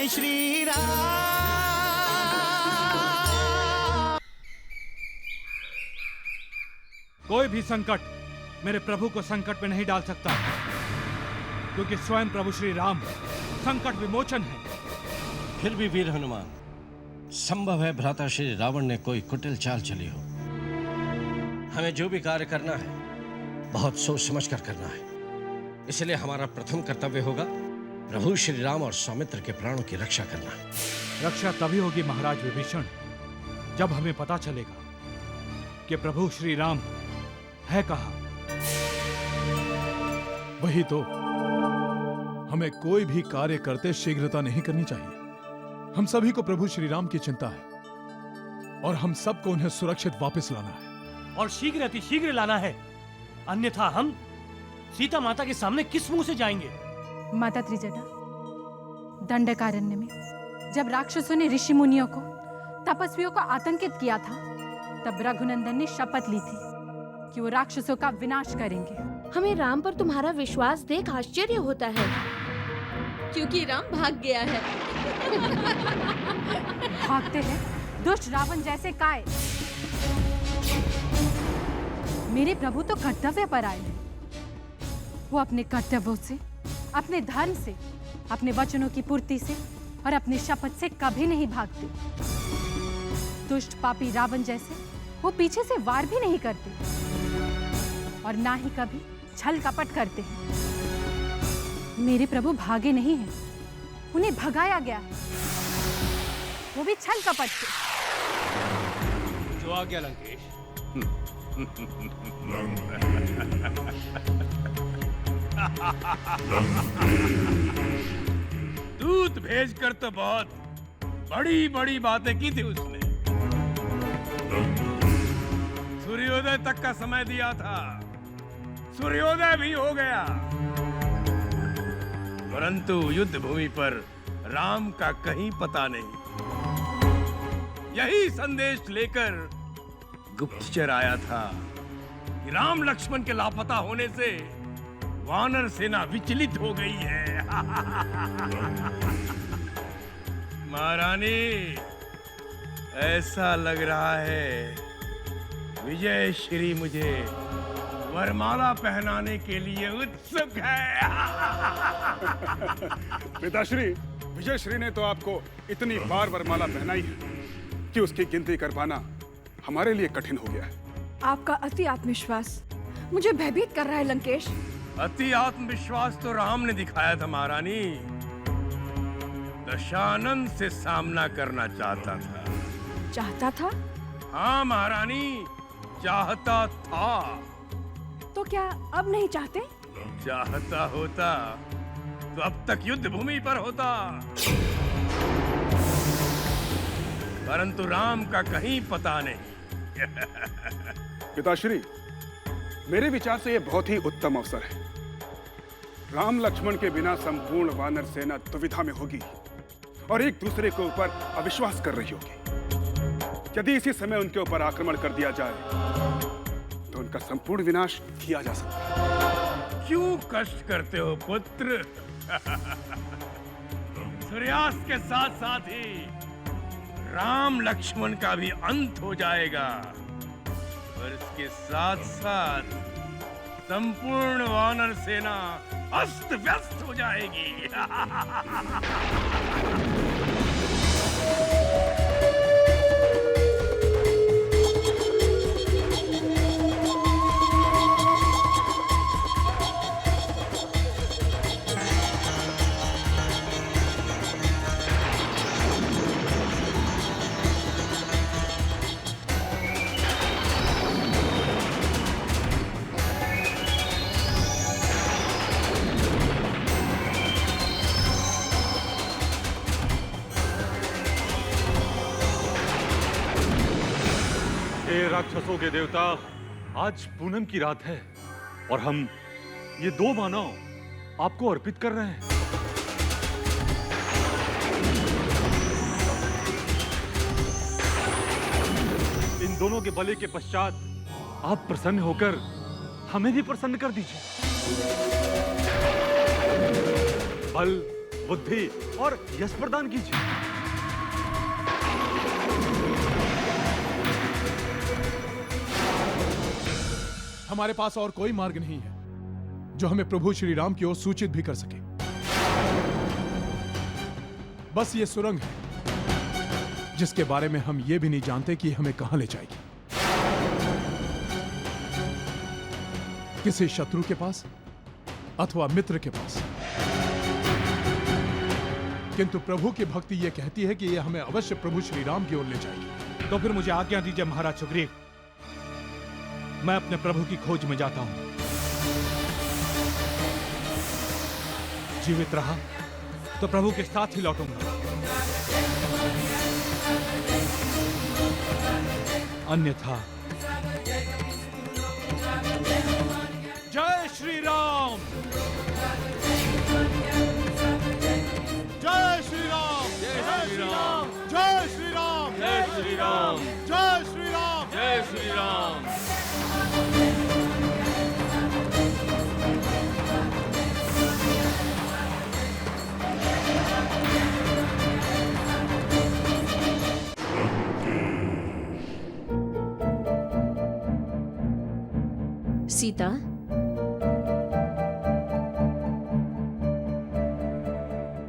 जय श्री राम। कोई भी संकट मेरे प्रभु को संकट में नहीं डाल सकता, क्योंकि स्वयं प्रभु श्री राम संकट विमोचन है। फिर भी वीर हनुमान, संभव है भ्राता श्री रावण ने कोई कुटिल चाल चली हो। हमें जो भी कार्य करना है बहुत सोच समझ कर करना है, इसलिए हमारा प्रथम कर्तव्य होगा प्रभु श्री राम और सौमित्र के प्राणों की रक्षा करना। रक्षा तभी होगी महाराज विभीषण, जब हमें पता चलेगा कि प्रभु श्री राम है कहाँ। वही तो, हमें कोई भी कार्य करते शीघ्रता नहीं करनी चाहिए। हम सभी को प्रभु श्री राम की चिंता है और हम सबको उन्हें सुरक्षित वापस लाना है, और शीघ्र अति शीघ्र लाना है, अन्यथा हम सीता माता के सामने किस मुंह से जाएंगे। माता त्रिजटा, दंडकारण्य में जब राक्षसों ने ऋषि मुनियों को, तपस्वियों को आतंकित किया था, तब रघुनंदन ने शपथ ली थी कि वो राक्षसों का विनाश करेंगे। हमें राम पर तुम्हारा विश्वास देख आश्चर्य होता है, क्योंकि राम भाग गया है। भागते हैं दुष्ट रावण जैसे काय। मेरे प्रभु तो कर्तव्य पर आए हैं। वो अपने कर्तव्यों से, अपने धर्म से, अपने वचनों की पूर्ति से और अपने शपथ से कभी नहीं भागते। दुष्ट पापी रावण जैसे वो पीछे से वार भी नहीं करते और ना ही कभी छल कपट करते हैं। मेरे प्रभु भागे नहीं हैं, उन्हें भगाया गया है, वो भी छल कपट से। जो आ गया लंकेश। दूत भेजकर तो बहुत बड़ी बड़ी बातें की थी उसने। सूर्योदय तक का समय दिया था, सूर्योदय भी हो गया, परंतु युद्ध भूमि पर राम का कहीं पता नहीं। यही संदेश लेकर गुप्तचर आया था कि राम लक्ष्मण के लापता होने से वानर सेना विचलित हो गई है। महारानी, ऐसा लग रहा है विजय श्री मुझे वरमाला पहनाने के लिए उत्सुक है। पिताश्री, विजय श्री ने तो आपको इतनी बार वरमाला पहनाई है कि उसकी गिनती कर पाना हमारे लिए कठिन हो गया है। आपका अति आत्मविश्वास मुझे भयभीत कर रहा है लंकेश। अति आत्मविश्वास तो राम ने दिखाया था महारानी, दशानन से सामना करना चाहता था। चाहता था? हाँ महारानी, चाहता था। तो क्या अब नहीं चाहते? चाहता होता तो अब तक युद्ध भूमि पर होता, परंतु राम का कहीं पता नहीं। पिताश्री, मेरे विचार से यह बहुत ही उत्तम अवसर है। राम लक्ष्मण के बिना संपूर्ण वानर सेना दुविधा में होगी और एक दूसरे के ऊपर अविश्वास कर रही होगी। यदि इसी समय उनके ऊपर आक्रमण कर दिया जाए तो उनका संपूर्ण विनाश किया जा सकता है। क्यों कष्ट करते हो पुत्र? सूर्यास्त के साथ साथ ही राम लक्ष्मण का भी अंत हो जाएगा और इसके साथ साथ संपूर्ण वानर सेना अस्त व्यस्त हो जाएगी। राक्षसों के देवता, आज पूनम की रात है और हम ये दो मानव आपको अर्पित कर रहे हैं। इन दोनों के बलि के पश्चात आप प्रसन्न होकर हमें भी प्रसन्न कर दीजिए। बल, बुद्धि और यश प्रदान कीजिए। हमारे पास और कोई मार्ग नहीं है जो हमें प्रभु श्री राम की ओर सूचित भी कर सके। बस ये सुरंग है जिसके बारे में हम ये भी नहीं जानते कि हमें कहां ले जाएगी। किसी शत्रु के पास अथवा मित्र के पास। किंतु प्रभु की भक्ति यह कहती है कि यह हमें अवश्य प्रभु श्री राम की ओर ले जाएगी। तो फिर मुझे आज्ञा दीजिए महाराज सुग्रीव, मैं अपने प्रभु की खोज में जाता हूं। जीवित रहा तो प्रभु के साथ ही लौटूंगा, अन्यथा जय श्री राम, जय श्री राम, जय श्री राम, जय श्री राम, जय श्री राम, जय श्री राम, जय श्री राम। सीता,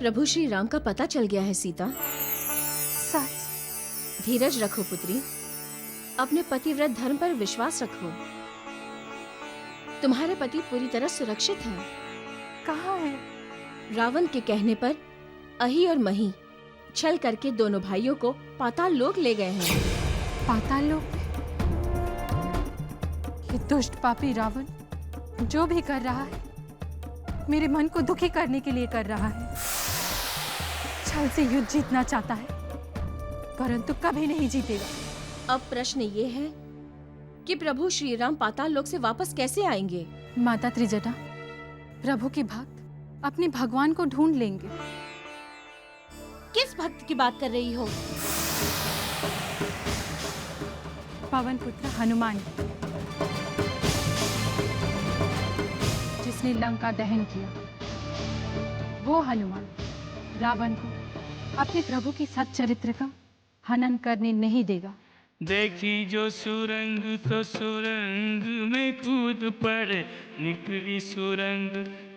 प्रभु श्री राम का पता चल गया है सीता। सच? धीरज रखो पुत्री, अपने पतिव्रत धर्म पर विश्वास रखो। तुम्हारे पति पूरी तरह सुरक्षित हैं। कहाँ है? रावण के कहने पर अहि और मही छल करके दोनों भाइयों को पाताल लोक ले गए हैं। पाताल लोक? ये दुष्ट पापी रावण जो भी कर रहा है मेरे मन को दुखी करने के लिए कर रहा है। छल से युद्ध जीतना चाहता है परंतु कभी नहीं जीतेगा। अब प्रश्न ये है कि प्रभु श्री राम पाताल लोक से वापस कैसे आएंगे? माता त्रिजटा, प्रभु के भक्त अपने भगवान को ढूंढ लेंगे। किस भक्त की बात कर रही हो? पवन पुत्र हनुमान, जिसने लंका दहन किया। वो हनुमान रावण को अपने प्रभु की सच्चरित्र का हनन करने नहीं देगा। देखी जो सुरंग तो सुरंग में कूद पड़े, निकली सुरंग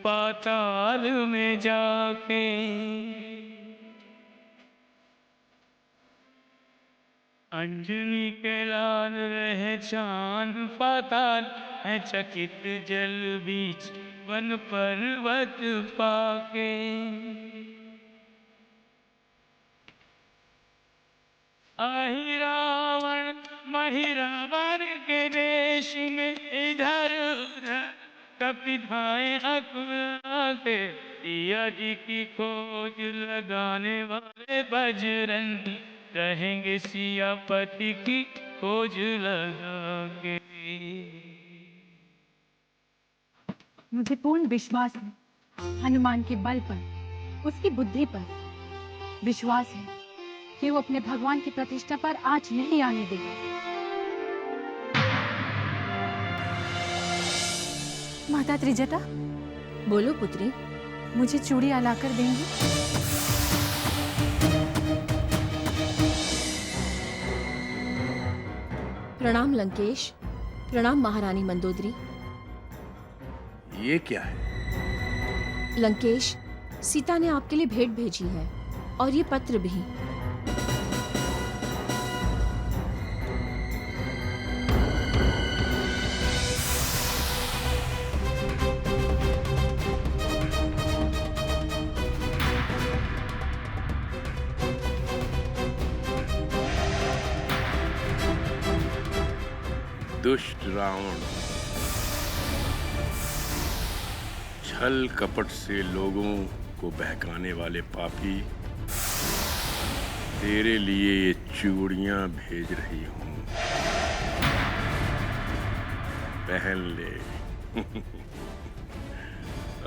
पाताल में जाके। अंजनी के लाल रहे चांद, पाताल है चकित जल बीच वन पर्वत पाके। आही रावण महिरावण के देश में, इधर उधर कपिधाए अकुलाते। सिया जी की खोज लगाने वाले बजरंगी, रहेंगे सियापति की खोज लगाके। मुझे पूर्ण विश्वास है हनुमान के बल पर, उसकी बुद्धि पर। विश्वास है कि वो अपने भगवान की प्रतिष्ठा पर आँच नहीं आने देगा। माता त्रिजटा, बोलो पुत्री। मुझे चूड़ियां लाकर देंगे? प्रणाम लंकेश, प्रणाम महारानी मंदोदरी। ये क्या है? लंकेश, सीता ने आपके लिए भेंट भेजी है और ये पत्र भी। दुष्ट रावण, छल कपट से लोगों को बहकाने वाले पापी, तेरे लिए ये चूड़ियां भेज रही हूं, पहन ले।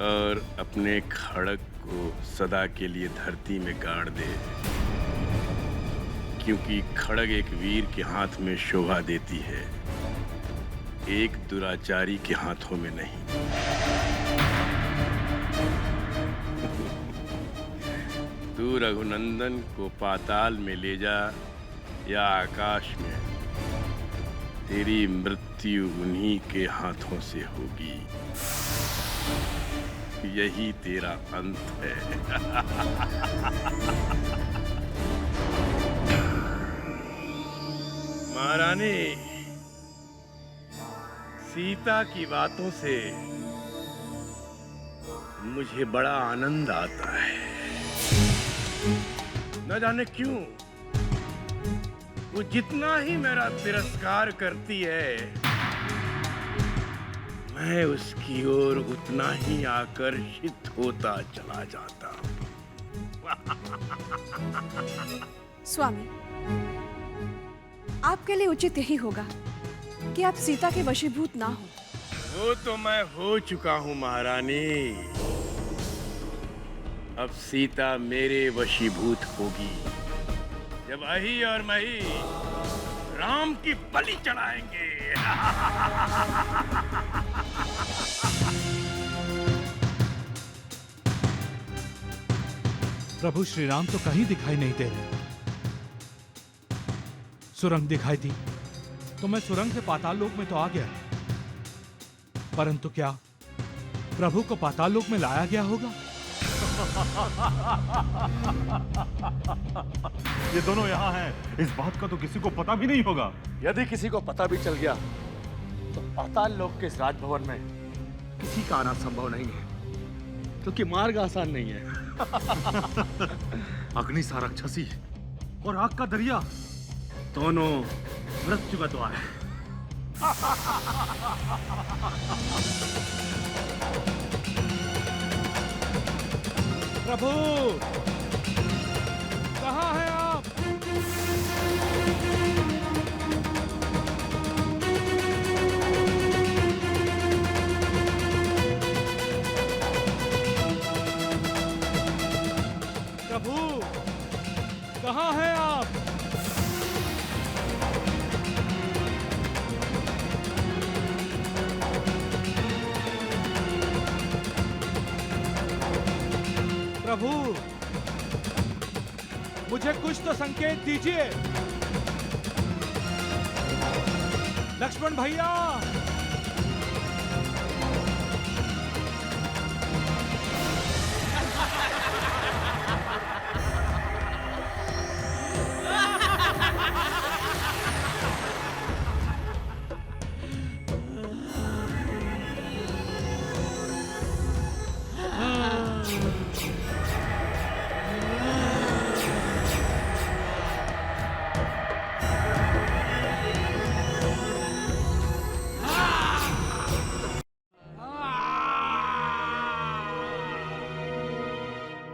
और अपने खड़ग को सदा के लिए धरती में गाड़ दे, क्योंकि खड़ग एक वीर के हाथ में शोभा देती है, एक दुराचारी के हाथों में नहीं। तू रघुनंदन को पाताल में ले जा या आकाश में, तेरी मृत्यु उन्हीं के हाथों से होगी। यही तेरा अंत है। महारानी, सीता की बातों से मुझे बड़ा आनंद आता है। न जाने क्यों वो जितना ही मेरा तिरस्कार करती है, मैं उसकी ओर उतना ही आकर्षित होता चला जाता हूं। स्वामी, आपके लिए उचित यही होगा कि आप सीता के वशीभूत ना हो। वो तो मैं हो चुका हूं महारानी। अब सीता मेरे वशीभूत होगी जब अही और मही राम की बलि चढ़ाएंगे। प्रभु श्री राम तो कहीं दिखाई नहीं दे रहे। सुरंग दिखाई दी तो मैं सुरंग से पाताल लोक में तो आ गया, परंतु क्या प्रभु को पाताल लोक में लाया गया होगा? ये दोनों यहाँ हैं, इस बात का तो किसी को पता भी नहीं होगा। यदि किसी को पता भी चल गया तो पाताल लोक के इस राजभवन में किसी का आना संभव नहीं है, क्योंकि मार्ग आसान नहीं है। अग्नि सा राक्षसी और आग का दरिया दोनों मृत्यु का द्वार है। प्रभु, कहाँ हैं आप? प्रभु, कहाँ हैं आप? प्रभु, मुझे कुछ तो संकेत दीजिए। लक्ष्मण भैया,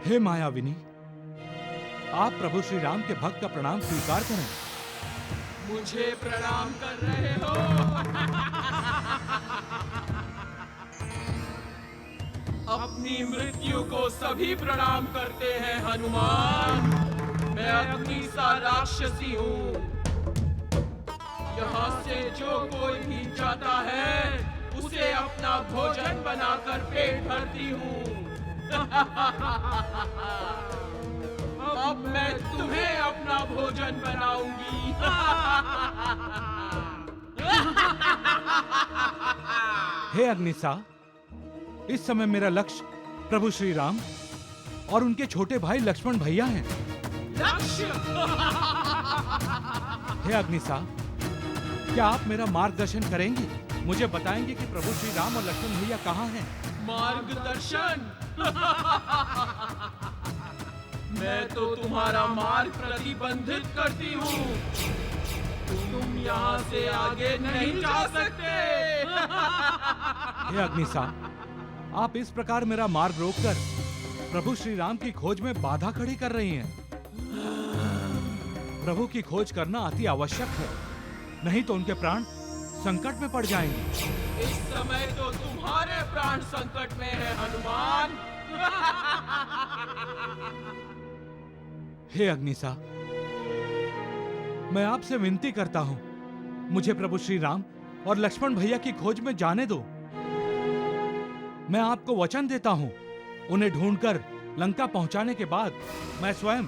हे मायाविनी, आप प्रभु श्री राम के भक्त का प्रणाम स्वीकार करें। मुझे प्रणाम कर रहे हो? अपनी मृत्यु को सभी प्रणाम करते हैं हनुमान। मैं अग्नि सा राक्षसी हूँ। यहाँ से जो कोई भी जाता है उसे अपना भोजन बनाकर पेट भरती हूँ। अब मैं तुम्हें अपना भोजन बनाऊंगी। हे अग्निसा, इस समय मेरा लक्ष्य प्रभु श्री राम और उनके छोटे भाई लक्ष्मण भैया हैं। लक्ष्य? हे अग्निसा, क्या आप मेरा मार्गदर्शन करेंगे? मुझे बताएंगे कि प्रभु श्री राम और लक्ष्मण भैया कहाँ हैं? मार्गदर्शन? मैं तो तुम्हारा मार्ग प्रतिबंधित करती हूँ। तुम यहाँ से आगे नहीं जा सकते। हे अग्निसा, आप इस प्रकार मेरा मार्ग रोककर प्रभु श्री राम की खोज में बाधा खड़ी कर रही हैं। प्रभु की खोज करना अति आवश्यक है, नहीं तो उनके प्राण संकट में पड़ जाएंगे। इस समय तो तुम्हारे प्राण संकट में है हनुमान। हे अग्निसा, मैं आपसे विनती करता हूं, मुझे प्रभु श्री राम और लक्ष्मण भैया की खोज में जाने दो। मैं आपको वचन देता हूं, उन्हें ढूंढकर लंका पहुंचाने के बाद मैं स्वयं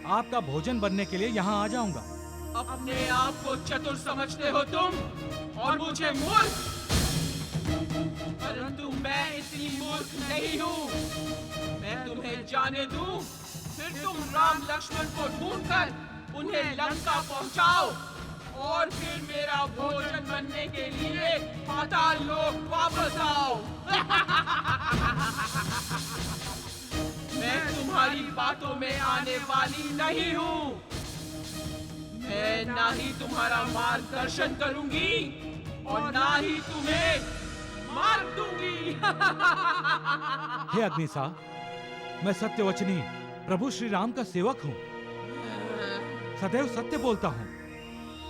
आपका भोजन बनने के लिए यहाँ आ जाऊंगा। अपने आप को चतुर समझते हो तुम और मुझे मूर्ख, परंतु मैं इतनी मूर्ख नहीं हूँ। मैं तुम्हें जाने दूं, फिर तुम राम लक्ष्मण को ढूंढकर उन्हें लंका पहुंचाओ और फिर मेरा भोजन बनने के लिए पाताल लोक वापस आओ। मैं तुम्हारी बातों में आने वाली नहीं हूँ। मैं ना ही तुम्हारा मार्गदर्शन करूंगी और ना ही तुम्हें मार दूंगी। हे अग्निसा, मैं सत्यवचनी प्रभु श्री राम का सेवक हूँ। सदैव सत्य बोलता हूँ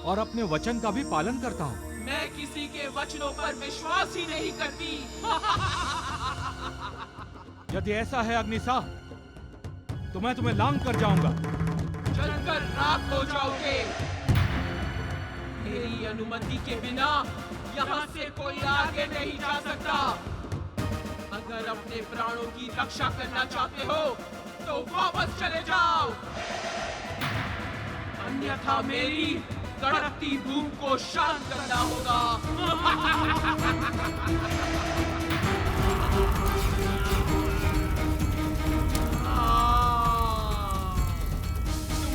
और अपने वचन का भी पालन करता हूँ। मैं किसी के वचनों पर विश्वास ही नहीं करती। यदि ऐसा है अग्निसा, तो मैं तुम्हें लांग कर जाऊंगा। जलकर राख हो जाओगे। मेरी अनुमति के बिना यहाँ से कोई आगे नहीं जा सकता। अगर अपने प्राणों की रक्षा करना चाहते हो तो वापस चले जाओ, अन्यथा मेरी कड़कती धूप को शांत करना होगा। तुम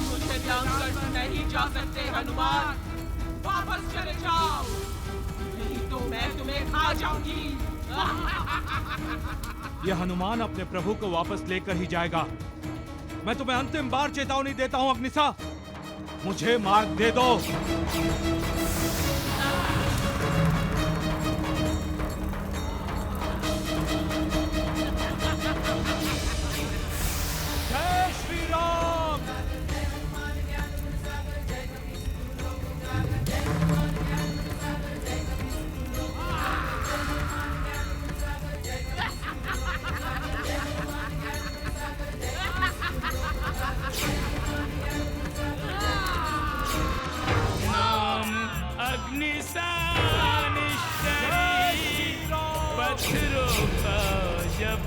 मुझे लांघकर नहीं जा सकते हनुमान, वापस चले जाओ, नहीं तो मैं तुम्हें खा जाऊंगी। यह हनुमान अपने प्रभु को वापस लेकर ही जाएगा। मैं तुम्हें अंतिम बार चेतावनी देता हूँ अग्निसा, मुझे मार्ग दे दो। जय श्री राम। जब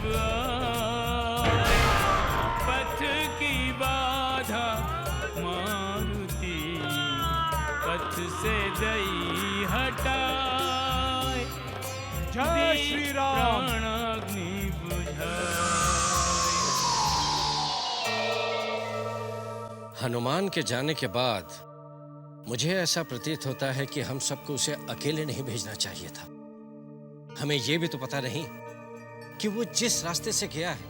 पथ की बाधा मारुति, पथ से दई हटाए, जय श्री राम। अग्नि बुझाए। हनुमान के जाने के बाद मुझे ऐसा प्रतीत होता है कि हम सबको उसे अकेले नहीं भेजना चाहिए था। हमें यह भी तो पता नहीं कि वो जिस रास्ते से गया है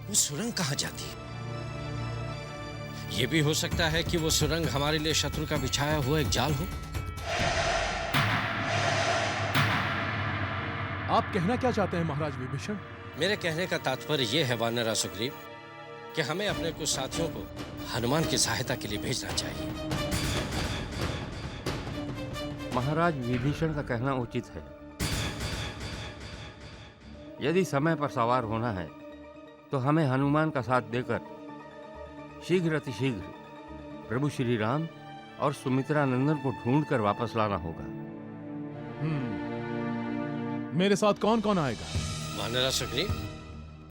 वो सुरंग कहां जाती है। यह भी हो सकता है कि वो सुरंग हमारे लिए शत्रु का बिछाया हुआ एक जाल हो। आप कहना क्या चाहते हैं महाराज विभीषण? मेरे कहने का तात्पर्य यह है वानर सुग्रीव कि हमें अपने कुछ साथियों को हनुमान की सहायता के लिए भेजना चाहिए। महाराज विभीषण का कहना उचित है। यदि समय पर सवार होना है तो हमें हनुमान का साथ देकर शीघ्र अतिशीघ्र प्रभु श्री राम और सुमित्रा नंदन को ढूंढकर वापस लाना होगा। मेरे साथ कौन कौन आएगा? वानर सुग्रीव,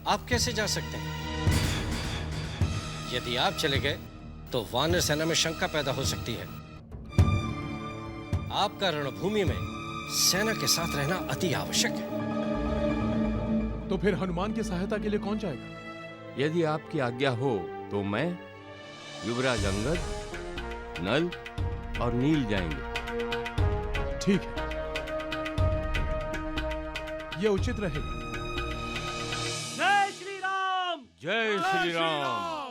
आप कैसे जा सकते हैं? यदि आप चले गए तो वानर सेना में शंका पैदा हो सकती है। आपका रणभूमि में सेना के साथ रहना अति आवश्यक है। तो फिर हनुमान की सहायता के लिए कौन जाएगा? यदि आपकी आज्ञा हो तो मैं, युवराज अंगद, नल और नील जाएंगे। ठीक है, ये उचित रहेगा। जय श्री राम। जय श्री राम।